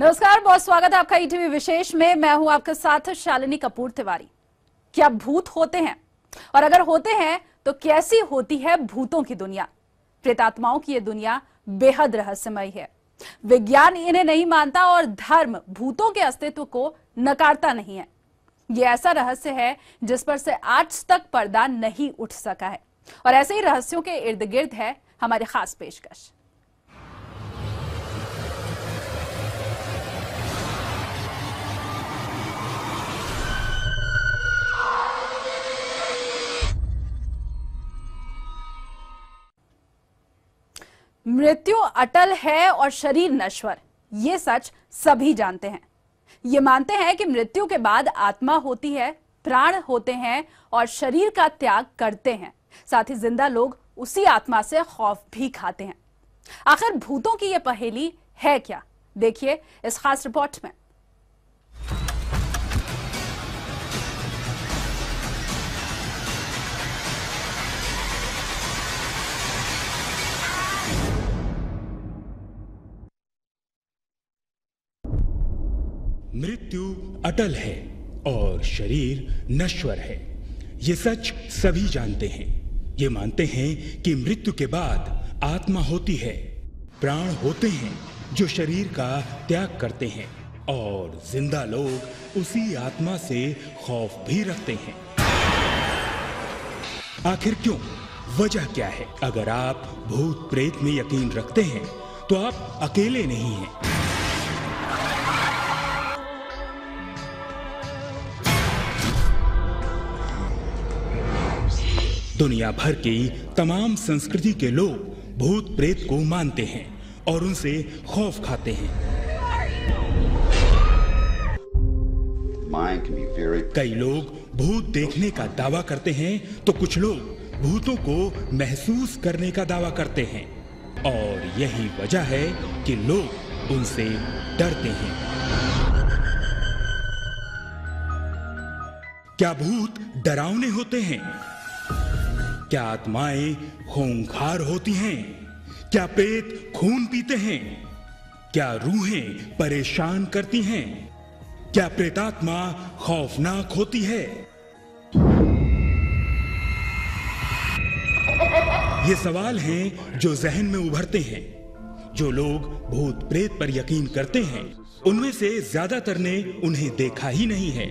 नमस्कार, बहुत स्वागत है आपका ईटीवी विशेष में। मैं हूं आपके साथ शालिनी कपूर तिवारी। क्या भूत होते हैं, और अगर होते हैं तो कैसी होती है भूतों की दुनिया? प्रेतात्माओं की यह दुनिया बेहद रहस्यमय है। विज्ञान इन्हें नहीं मानता और धर्म भूतों के अस्तित्व को नकारता नहीं है। यह ऐसा रहस्य है जिस पर से आज तक पर्दा नहीं उठ सका है, और ऐसे ही रहस्यों के इर्द गिर्द है हमारी खास पेशकश। मृत्यु अटल है और शरीर नश्वर, ये सच सभी जानते हैं। ये मानते हैं कि मृत्यु के बाद आत्मा होती है, प्राण होते हैं और शरीर का त्याग करते हैं। साथ ही जिंदा लोग उसी आत्मा से खौफ भी खाते हैं। आखिर भूतों की यह पहेली है क्या? देखिए इस खास रिपोर्ट में। मृत्यु अटल है और शरीर नश्वर है, ये सच सभी जानते हैं। ये मानते हैं कि मृत्यु के बाद आत्मा होती है, प्राण होते हैं जो शरीर का त्याग करते हैं, और जिंदा लोग उसी आत्मा से खौफ भी रखते हैं। आखिर क्यों? वजह क्या है? अगर आप भूत प्रेत में यकीन रखते हैं तो आप अकेले नहीं हैं। दुनिया भर की तमाम संस्कृति के लोग भूत प्रेत को मानते हैं और उनसे खौफ खाते हैं। कई लोग भूत देखने का दावा करते हैं तो कुछ लोग भूतों को महसूस करने का दावा करते हैं, और यही वजह है कि लोग उनसे डरते हैं। क्या भूत डरावने होते हैं? क्या आत्माएं खूंखार होती हैं? क्या प्रेत खून पीते हैं? क्या रूहें परेशान करती हैं? क्या प्रेतात्मा खौफनाक होती है? ये सवाल हैं जो जहन में उभरते हैं। जो लोग भूत प्रेत पर यकीन करते हैं उनमें से ज्यादातर ने उन्हें देखा ही नहीं है,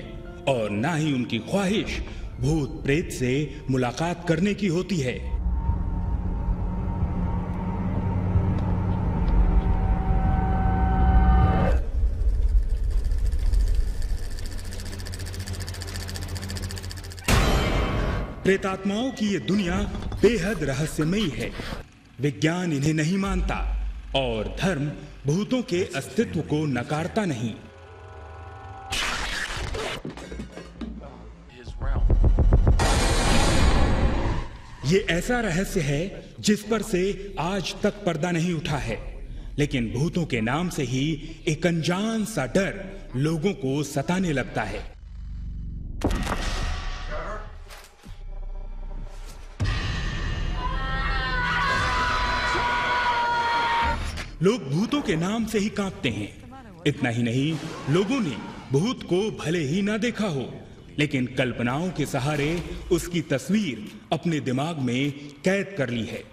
और ना ही उनकी ख्वाहिश भूत प्रेत से मुलाकात करने की होती है। प्रेतात्माओं की ये दुनिया बेहद रहस्यमयी है। विज्ञान इन्हें नहीं मानता और धर्म भूतों के अस्तित्व को नकारता नहीं। ये ऐसा रहस्य है जिस पर से आज तक पर्दा नहीं उठा है, लेकिन भूतों के नाम से ही एक अनजान सा डर लोगों को सताने लगता है। लोग भूतों के नाम से ही कांपते हैं। इतना ही नहीं, लोगों ने भूत को भले ही ना देखा हो, लेकिन कल्पनाओं के सहारे उसकी तस्वीर अपने दिमाग में कैद कर ली है।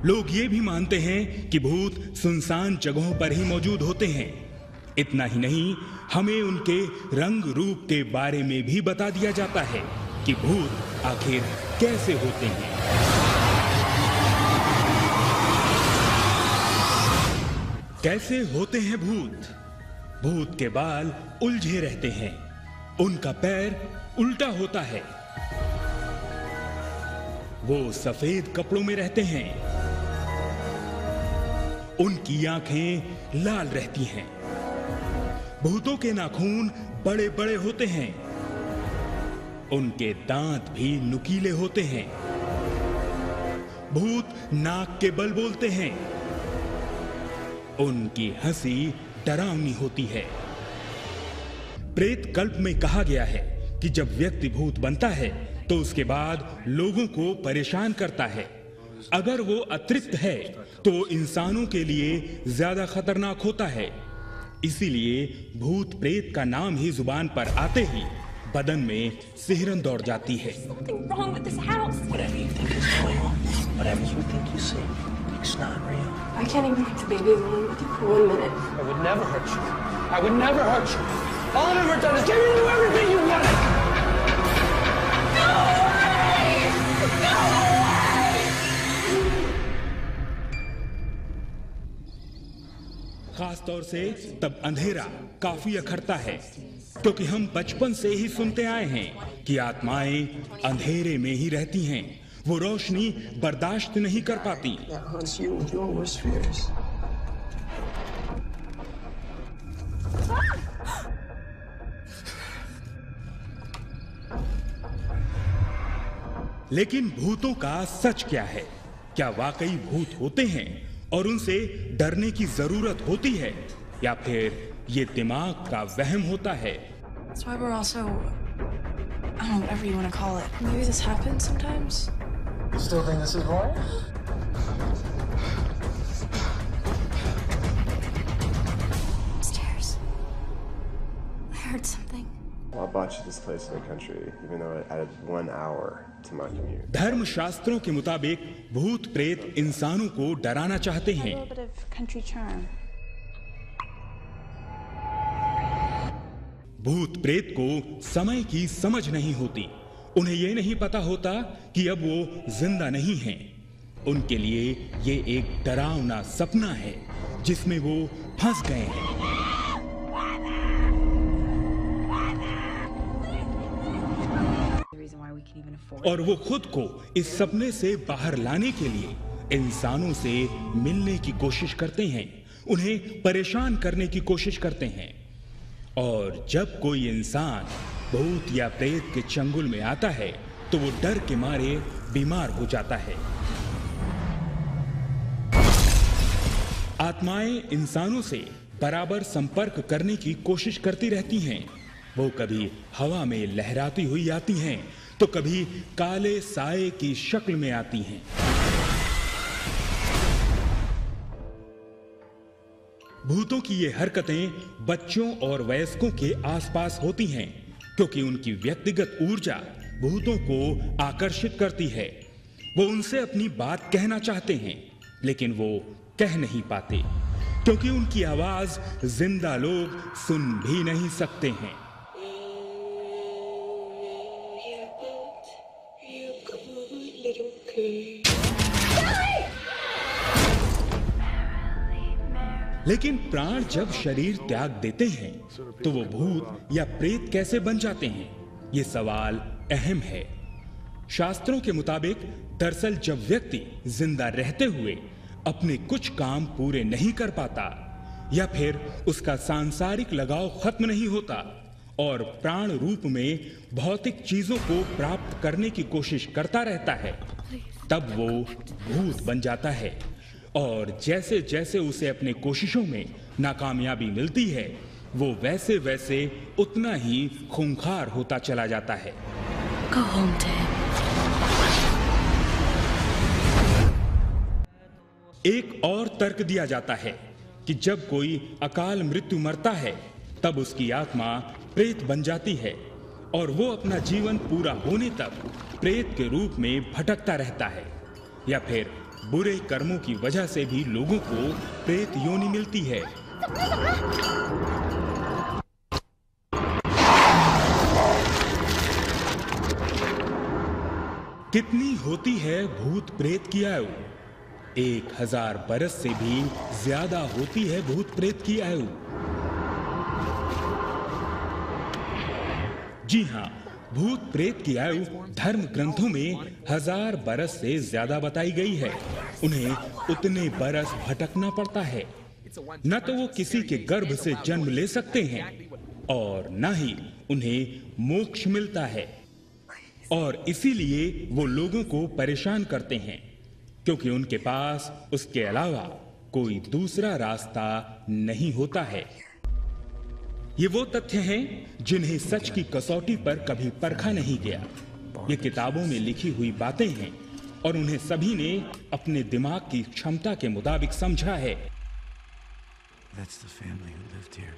लोग ये भी मानते हैं कि भूत सुनसान जगहों पर ही मौजूद होते हैं। इतना ही नहीं, हमें उनके रंग रूप के बारे में भी बता दिया जाता है कि भूत आखिर कैसे होते हैं। कैसे होते हैं भूत? भूत के बाल उलझे रहते हैं, उनका पैर उल्टा होता है, वो सफेद कपड़ों में रहते हैं, उनकी आंखें लाल रहती हैं, भूतों के नाखून बड़े बड़े होते हैं, उनके दांत भी नुकीले होते हैं, भूत नाक के बल बोलते हैं, उनकी हंसी डरावनी होती है। प्रेत कल्प में कहा गया है कि जब व्यक्ति भूत बनता है तो उसके बाद लोगों को परेशान करता है। अगर वो अतृप्त है तो इंसानों के लिए ज्यादा खतरनाक होता है। इसीलिए भूत प्रेत का नाम ही जुबान पर आते ही बदन में सिहरन दौड़ जाती है। I can't even put the baby alone with you for 1 minute. I would never hurt you. I would never hurt you. All I've ever done is give you everything you wanted. खास तौर से तब अंधेरा काफी अखरता है, क्योंकि हम बचपन से ही सुनते आए हैं कि आत्माएं अंधेरे में ही रहती हैं। वो रोशनी बर्दाश्त नहीं कर पाती। That haunts you with your worst fears. लेकिन भूतों का सच क्या है? क्या वाकई भूत होते हैं और उनसे डरने की जरूरत होती है, या फिर ये दिमाग का वहम होता है? That's why we're also, I don't know, whatever you want to call it. Maybe this happens sometimes. You still think this is wrong? Stairs. I heard something. Well, I bought you this place in the country, even though it added 1 hour to my commute. धर्म शास्त्रों के मुताबिक भूत प्रेत इंसानों को डराना चाहते हैं। A little bit of country charm. भूत प्रेत को समय की समझ नहीं होती। उन्हें यह नहीं पता होता कि अब वो जिंदा नहीं हैं। उनके लिए ये एक डरावना सपना है जिसमें वो फंस गए हैं। और वो खुद को इस सपने से बाहर लाने के लिए इंसानों से मिलने की कोशिश करते हैं, उन्हें परेशान करने की कोशिश करते हैं। और जब कोई इंसान भूत या प्रेत के चंगुल में आता है तो वो डर के मारे बीमार हो जाता है। आत्माएं इंसानों से बराबर संपर्क करने की कोशिश करती रहती हैं। वो कभी हवा में लहराती हुई आती हैं तो कभी काले साए की शक्ल में आती हैं। भूतों की ये हरकतें बच्चों और वयस्कों के आसपास होती हैं, क्योंकि उनकी व्यक्तिगत ऊर्जा भूतों को आकर्षित करती है। वो उनसे अपनी बात कहना चाहते हैं, लेकिन वो कह नहीं पाते, क्योंकि उनकी आवाज जिंदा लोग सुन भी नहीं सकते हैं। लेकिन प्राण जब शरीर त्याग देते हैं तो वो भूत या प्रेत कैसे बन जाते हैं, ये सवाल अहम है। शास्त्रों के मुताबिक दरअसल जब व्यक्ति जिंदा रहते हुए अपने कुछ काम पूरे नहीं कर पाता, या फिर उसका सांसारिक लगाव खत्म नहीं होता और प्राण रूप में भौतिक चीजों को प्राप्त करने की कोशिश करता रहता है, तब वो भूत बन जाता है। और जैसे जैसे उसे अपने कोशिशों में नाकामयाबी मिलती है, वो वैसे वैसे उतना ही खूंखार होता चला जाता है। Go home, Dad. एक और तर्क दिया जाता है कि जब कोई अकाल मृत्यु मरता है तब उसकी आत्मा प्रेत बन जाती है और वो अपना जीवन पूरा होने तक प्रेत के रूप में भटकता रहता है, या फिर बुरे कर्मों की वजह से भी लोगों को प्रेत योनि मिलती है। कितनी होती है भूत प्रेत की आयु? 1000 बरस से भी ज्यादा होती है भूत प्रेत की आयु। जी हां, भूत प्रेत की आयु धर्म ग्रंथों में 1000 बरस से ज्यादा बताई गई है। उन्हें उतने बरस भटकना पड़ता है। न तो वो किसी के गर्भ से जन्म ले सकते हैं और न ही उन्हें मोक्ष मिलता है, और इसीलिए वो लोगों को परेशान करते हैं, क्योंकि उनके पास उसके अलावा कोई दूसरा रास्ता नहीं होता है। ये वो तथ्य हैं जिन्हें सच की कसौटी पर कभी परखा नहीं गया। ये किताबों में लिखी हुई बातें हैं और उन्हें सभी ने अपने दिमाग की क्षमता के मुताबिक समझा है। That's the family who lived here.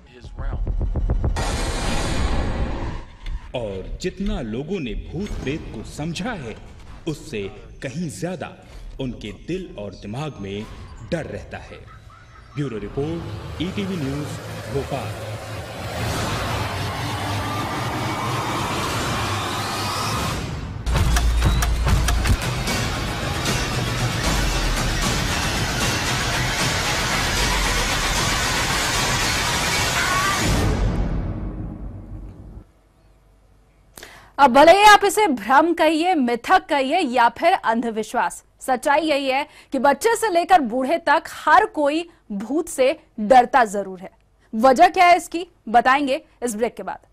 His realm. और जितना लोगों ने भूत प्रेत को समझा है, उससे कहीं ज्यादा उनके दिल और दिमाग में डर रहता है। Bureau report, ETV news, Bhopal. अब भले ही आप इसे भ्रम कहिए, मिथक कहिए या फिर अंधविश्वास, सच्चाई यही है कि बच्चे से लेकर बूढ़े तक हर कोई भूत से डरता जरूर है। वजह क्या है इसकी, बताएंगे इस ब्रेक के बाद।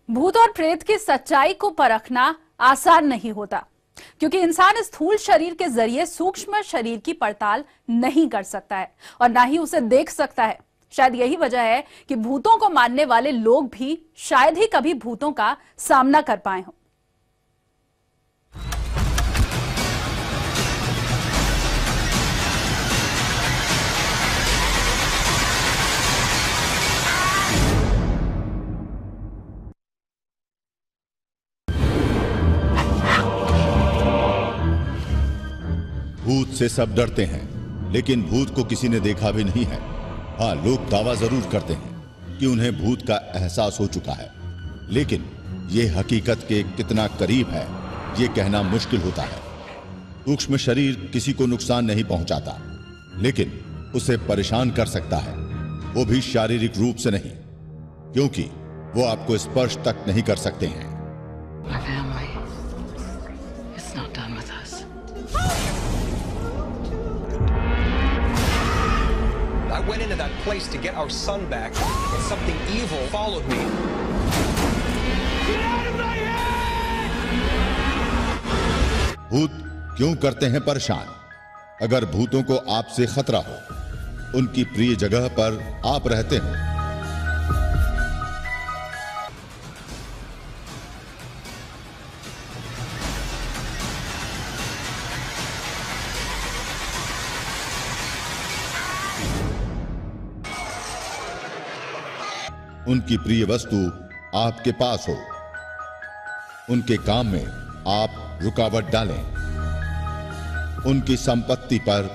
भूत और प्रेत की सच्चाई को परखना आसान नहीं होता, क्योंकि इंसान स्थूल शरीर के जरिए सूक्ष्म शरीर की पड़ताल नहीं कर सकता है और ना ही उसे देख सकता है। शायद यही वजह है कि भूतों को मानने वाले लोग भी शायद ही कभी भूतों का सामना कर पाए हों। भूत से सब डरते हैं, लेकिन भूत को किसी ने देखा भी नहीं है। हाँ, लोग दावा जरूर करते हैं कि उन्हें भूत का एहसास हो चुका है, लेकिन यह हकीकत के कितना करीब है, ये कहना मुश्किल होता है। सूक्ष्म शरीर किसी को नुकसान नहीं पहुंचाता, लेकिन उसे परेशान कर सकता है, वो भी शारीरिक रूप से नहीं, क्योंकि वो आपको स्पर्श तक नहीं कर सकते हैं। My family is not done with us. I went into that place to get our son back, and something evil followed me. Get out of my head! भूत क्यों करते हैं परेशान? अगर भूतों को आपसे खतरा हो, उनकी प्रिय जगह पर आप रहते हो, उनकी प्रिय वस्तु आपके पास हो, उनके काम में आप रुकावट डालें, उनकी संपत्ति पर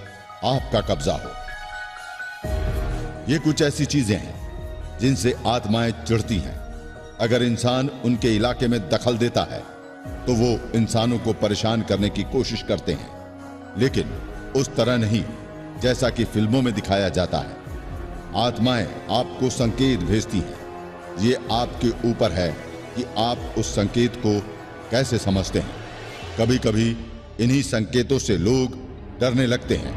आपका कब्जा हो। ये कुछ ऐसी चीजें हैं जिनसे आत्माएं चिढ़ती हैं। अगर इंसान उनके इलाके में दखल देता है तो वो इंसानों को परेशान करने की कोशिश करते हैं, लेकिन उस तरह नहीं जैसा कि फिल्मों में दिखाया जाता है। आत्माएं आपको संकेत भेजती हैं। ये आपके ऊपर है कि आप उस संकेत को कैसे समझते हैं। कभी कभी इन्हीं संकेतों से लोग डरने लगते हैं।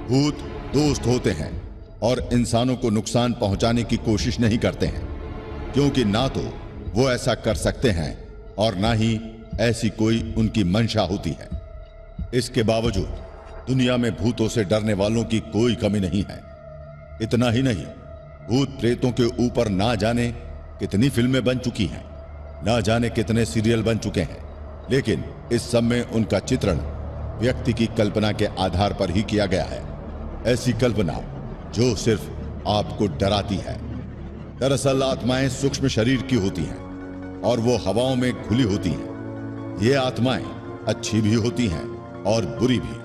भूत दोस्त होते हैं और इंसानों को नुकसान पहुंचाने की कोशिश नहीं करते हैं, क्योंकि ना तो वो ऐसा कर सकते हैं और ना ही ऐसी कोई उनकी मंशा होती है। इसके बावजूद दुनिया में भूतों से डरने वालों की कोई कमी नहीं है। इतना ही नहीं, भूत प्रेतों के ऊपर ना जाने कितनी फिल्में बन चुकी हैं, ना जाने कितने सीरियल बन चुके हैं, लेकिन इस सब में उनका चित्रण व्यक्ति की कल्पना के आधार पर ही किया गया है। ऐसी कल्पना जो सिर्फ आपको डराती है। दरअसल आत्माएं सूक्ष्म शरीर की होती हैं और वो हवाओं में घुली होती हैं। ये आत्माएं अच्छी भी होती हैं और बुरी भी।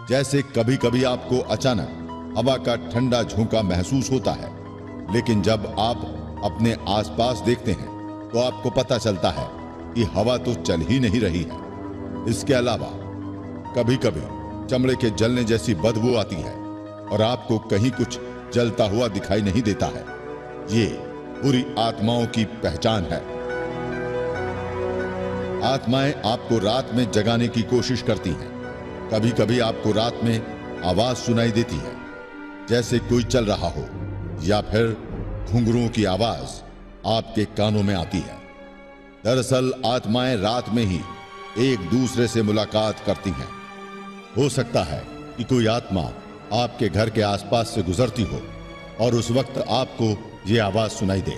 जैसे कभी कभी आपको अचानक हवा का ठंडा झोंका महसूस होता है, लेकिन जब आप अपने आसपास देखते हैं तो आपको पता चलता है कि हवा तो चल ही नहीं रही है। इसके अलावा कभी कभी चमड़े के जलने जैसी बदबू आती है और आपको कहीं कुछ जलता हुआ दिखाई नहीं देता है। ये बुरी आत्माओं की पहचान है। आत्माएं आपको रात में जगाने की कोशिश करती हैं। कभी कभी आपको रात में आवाज सुनाई देती है, जैसे कोई चल रहा हो, या फिर घुंघरुओं की आवाज आपके कानों में आती है। दरअसल आत्माएं रात में ही एक दूसरे से मुलाकात करती हैं। हो सकता है कि कोई आत्मा आपके घर के आसपास से गुजरती हो और उस वक्त आपको यह आवाज सुनाई दे।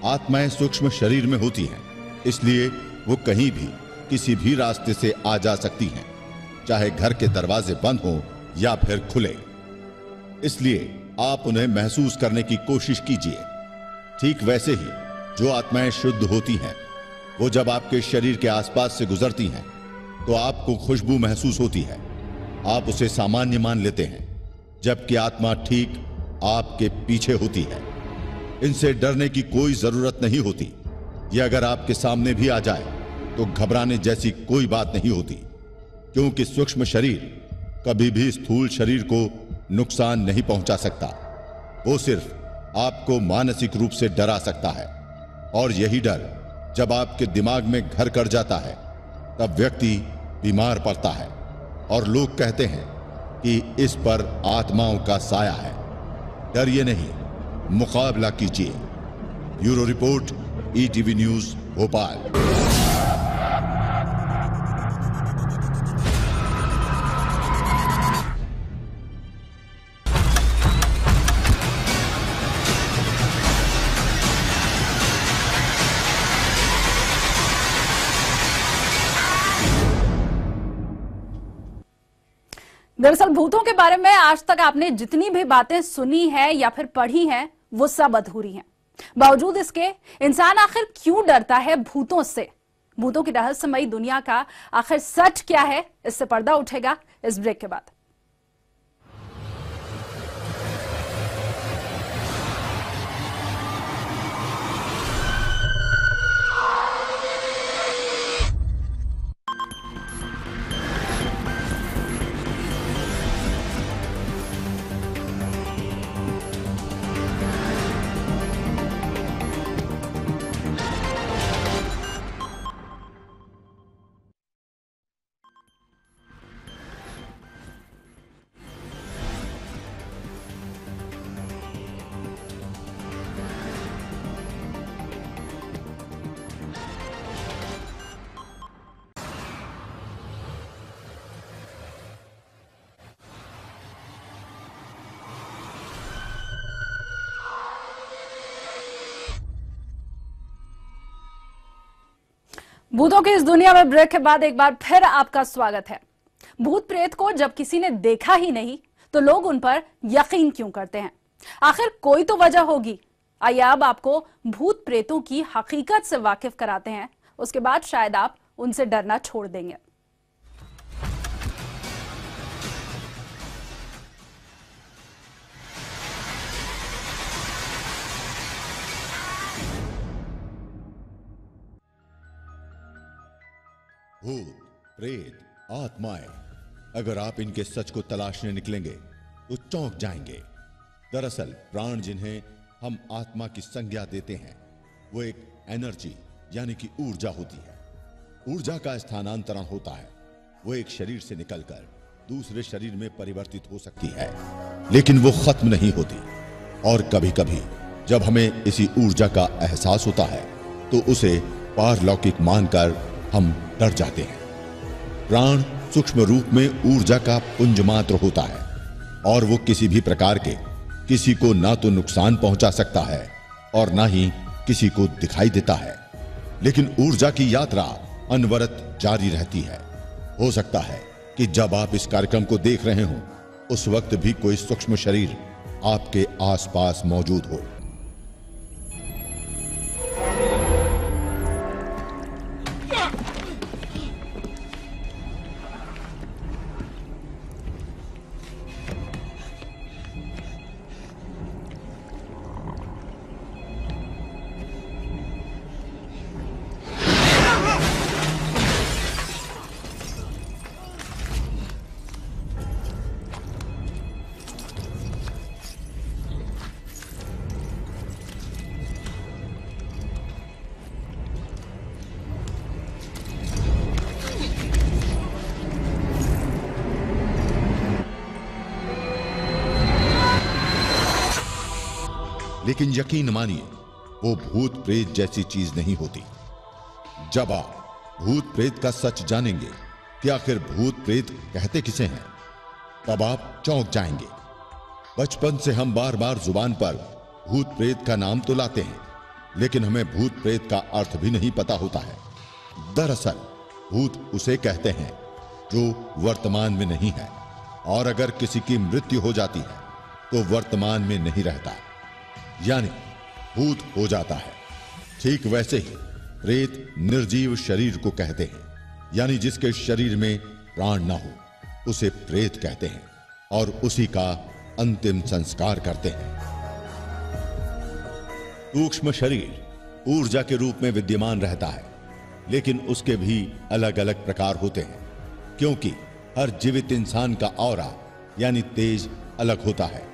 आत्माएं सूक्ष्म शरीर में होती हैं, इसलिए वो कहीं भी किसी भी रास्ते से आ जा सकती हैं, चाहे घर के दरवाजे बंद हो या फिर खुले। इसलिए आप उन्हें महसूस करने की कोशिश कीजिए। ठीक वैसे ही जो आत्माएं शुद्ध होती हैं, वो जब आपके शरीर के आसपास से गुजरती हैं तो आपको खुशबू महसूस होती है। आप उसे सामान्य मान लेते हैं, जबकि आत्मा ठीक आपके पीछे होती है। इनसे डरने की कोई जरूरत नहीं होती। ये अगर आपके सामने भी आ जाए तो घबराने जैसी कोई बात नहीं होती, क्योंकि सूक्ष्म शरीर कभी भी स्थूल शरीर को नुकसान नहीं पहुंचा सकता। वो सिर्फ आपको मानसिक रूप से डरा सकता है, और यही डर जब आपके दिमाग में घर कर जाता है तब व्यक्ति बीमार पड़ता है और लोग कहते हैं कि इस पर आत्माओं का साया है। डरिए नहीं, मुकाबला कीजिए। Bureau report, ETV news, Bhopal. दरअसल भूतों के बारे में आज तक आपने जितनी भी बातें सुनी है या फिर पढ़ी हैं, वो सब अधूरी हैं। बावजूद इसके इंसान आखिर क्यों डरता है भूतों से? भूतों की रहस्यमयी दुनिया का आखिर सच क्या है, इससे पर्दा उठेगा इस ब्रेक के बाद। भूतों की इस दुनिया में ब्रेक के बाद एक बार फिर आपका स्वागत है। भूत प्रेत को जब किसी ने देखा ही नहीं तो लोग उन पर यकीन क्यों करते हैं? आखिर कोई तो वजह होगी। आइए अब आपको भूत प्रेतों की हकीकत से वाकिफ कराते हैं, उसके बाद शायद आप उनसे डरना छोड़ देंगे। भूत, प्रेत, आत्माएं, अगर आप इनके सच को तलाशने निकलेंगे तो चौंक जाएंगे। दरअसल प्राण जिन्हें हम आत्मा की संज्ञा देते हैं, वो एक एनर्जी यानी कि ऊर्जा होती है। ऊर्जा का स्थानांतरण होता है। वो एक शरीर से निकलकर दूसरे शरीर में परिवर्तित हो सकती है, लेकिन वो खत्म नहीं होती। और कभी कभी जब हमें इसी ऊर्जा का एहसास होता है तो उसे पारलौकिक मानकर हम डर जाते हैं। प्राण सूक्ष्म रूप में ऊर्जा का पुंज मात्र होता है और वो किसी भी प्रकार के किसी को ना तो नुकसान पहुंचा सकता है और ना ही किसी को दिखाई देता है। लेकिन ऊर्जा की यात्रा अनवरत जारी रहती है। हो सकता है कि जब आप इस कार्यक्रम को देख रहे हो उस वक्त भी कोई सूक्ष्म शरीर आपके आसपास मौजूद हो। लेकिन यकीन मानिए, वो भूत प्रेत जैसी चीज नहीं होती। जब आप भूत प्रेत का सच जानेंगे कि आखिर भूत प्रेत कहते किसे हैं, तब आप चौंक जाएंगे। बचपन से हम बार बार जुबान पर भूत प्रेत का नाम तो लाते हैं, लेकिन हमें भूत प्रेत का अर्थ भी नहीं पता होता है। दरअसल भूत उसे कहते हैं जो वर्तमान में नहीं है, और अगर किसी की मृत्यु हो जाती है तो वर्तमान में नहीं रहता, यानी भूत हो जाता है। ठीक वैसे ही प्रेत निर्जीव शरीर को कहते हैं, यानी जिसके शरीर में प्राण ना हो उसे प्रेत कहते हैं, और उसी का अंतिम संस्कार करते हैं। सूक्ष्म शरीर ऊर्जा के रूप में विद्यमान रहता है, लेकिन उसके भी अलग अलग प्रकार होते हैं, क्योंकि हर जीवित इंसान का ऑरा यानी तेज अलग होता है,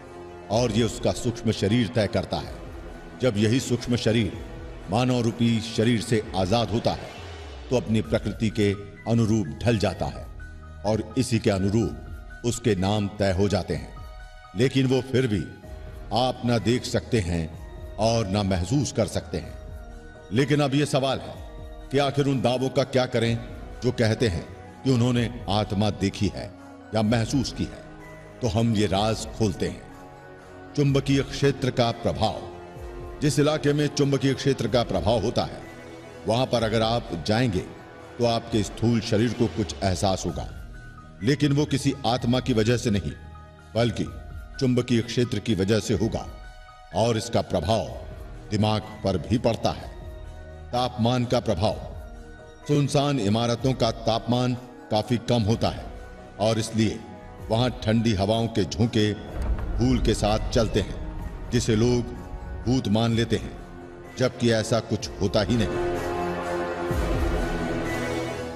और ये उसका सूक्ष्म शरीर तय करता है। जब यही सूक्ष्म शरीर मानव रूपी शरीर से आजाद होता है तो अपनी प्रकृति के अनुरूप ढल जाता है, और इसी के अनुरूप उसके नाम तय हो जाते हैं। लेकिन वो फिर भी आप ना देख सकते हैं और ना महसूस कर सकते हैं। लेकिन अब यह सवाल है कि आखिर उन दावों का क्या करें जो कहते हैं कि उन्होंने आत्मा देखी है या महसूस की है। तो हम ये राज खोलते हैं। चुंबकीय क्षेत्र का प्रभाव। जिस इलाके में चुंबकीय क्षेत्र का प्रभाव होता है, वहां पर अगर आप जाएंगे तो आपके स्थूल शरीर को कुछ एहसास होगा, लेकिन वो किसी आत्मा की वजह से नहीं, बल्कि चुंबकीय क्षेत्र की वजह से होगा, और इसका प्रभाव दिमाग पर भी पड़ता है। तापमान का प्रभाव। सुनसान इमारतों का तापमान काफी कम होता है, और इसलिए वहां ठंडी हवाओं के झोंके धूल के साथ चलते हैं, जिसे लोग भूत मान लेते हैं, जबकि ऐसा कुछ होता ही नहीं।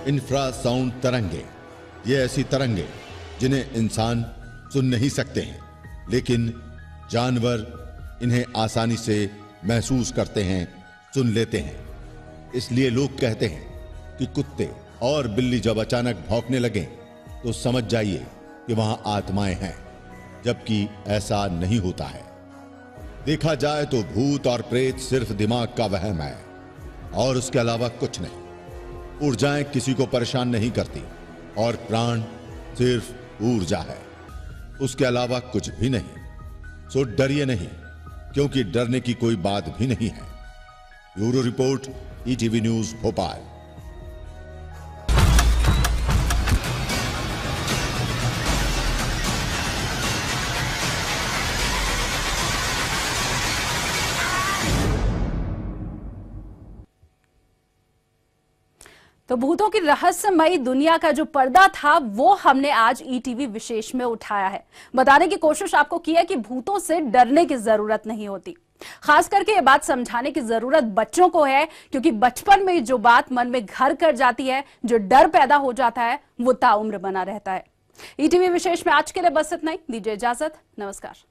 इंफ्रासाउंड तरंगे। ये ऐसी तरंगे जिन्हें इंसान सुन नहीं सकते हैं, लेकिन जानवर इन्हें आसानी से महसूस करते हैं, सुन लेते हैं। इसलिए लोग कहते हैं कि कुत्ते और बिल्ली जब अचानक भौंकने लगें तो समझ जाइए कि वहां आत्माएं हैं, जबकि ऐसा नहीं होता है। देखा जाए तो भूत और प्रेत सिर्फ दिमाग का वहम है, और उसके अलावा कुछ नहीं। ऊर्जाएं किसी को परेशान नहीं करती, और प्राण सिर्फ ऊर्जा है, उसके अलावा कुछ भी नहीं। सो डरिए नहीं, क्योंकि डरने की कोई बात भी नहीं है। Bureau report, ETV news Bhopal. तो भूतों की रहस्यमयी दुनिया का जो पर्दा था वो हमने आज ईटीवी विशेष में उठाया है। बताने की कोशिश आपको की है कि भूतों से डरने की जरूरत नहीं होती। खास करके ये बात समझाने की जरूरत बच्चों को है, क्योंकि बचपन में जो बात मन में घर कर जाती है, जो डर पैदा हो जाता है, वो ताउम्र बना रहता है। ईटीवी विशेष में आज के लिए बस इतना ही। दीजिए इजाजत। नमस्कार।